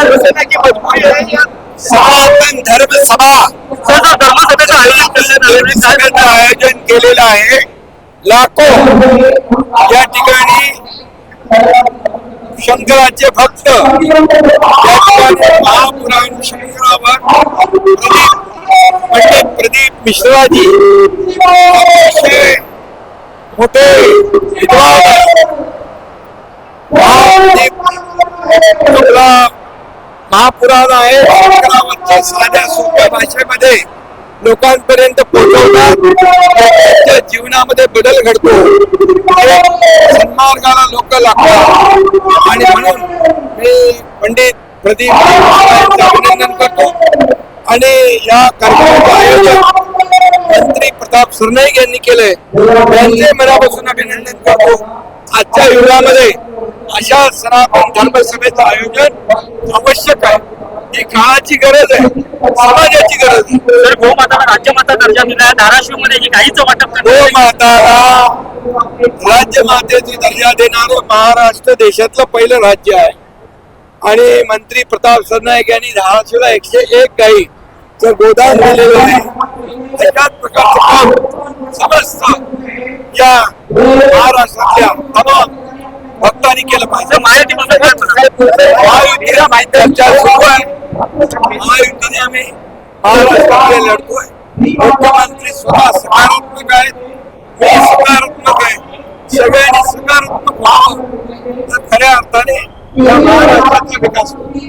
धर्मसेना की मजबुरी आहे या सनातन धर्म सभा सर धर्मसभेचं आयोजन करण्यात आलेलं आहे. सभेचं आयोजन केलेलं आहे. लाखो या ठिकाणी शंकराचे भक्त या ठिकाणी महापुराण शंकरावर पंडित प्रदीप मिश्राजी अतिशय मोठे विद्वान महापुराण आहे. शंकरावरच्या साध्या सोप्या भाषेमध्ये लोकांपर्यंत पोहोचवतात. त्यांच्या जीवनामध्ये बदल घडतो. सन्मार्गाला लोक लागतात आणि म्हणून मी पंडित प्रदीप यांचं अभिनंदन करतो आणि या कार्यक्रमाचं आयोजन मंत्री प्रताप सरनाईक यांनी केलंय. त्यांचे मनापासून अभिनंदन करतो. आजच्या युगामध्ये अशा सनातन धर्मसभेचं आयोजन आवश्यक आहे. ही काळाची गरज आहे, समाजाची गरज आहे. तर गोमाताला राज्यमाता दर्जा दिला. धाराशिवमध्ये ही गाईचं वाटप गोमाताला राज्यमातेचा दर्जा देणारं महाराष्ट्र देशातलं पहिलं राज्य आहे आणि मंत्री प्रताप सरनाईक यांनी धाराशिवला 101 गाईचं गोदान दिलेलं आहे. एकाच प्रकारचं काम समस्त या महाराष्ट्रातल्या तमाम भक्तांनी केलं पाहिजे. महायुतीला माहिती चर्चा सुरू आहे. महायुतीने आम्ही महाराष्ट्रामध्ये लढतोय. मुख्यमंत्री स्वतः सकारात्मक आहेत, मी सकारात्मक आहे. सगळ्यांनी सकारात्मक व्हावं तर खऱ्या अर्थाने या महाराष्ट्राचा विकास होईल.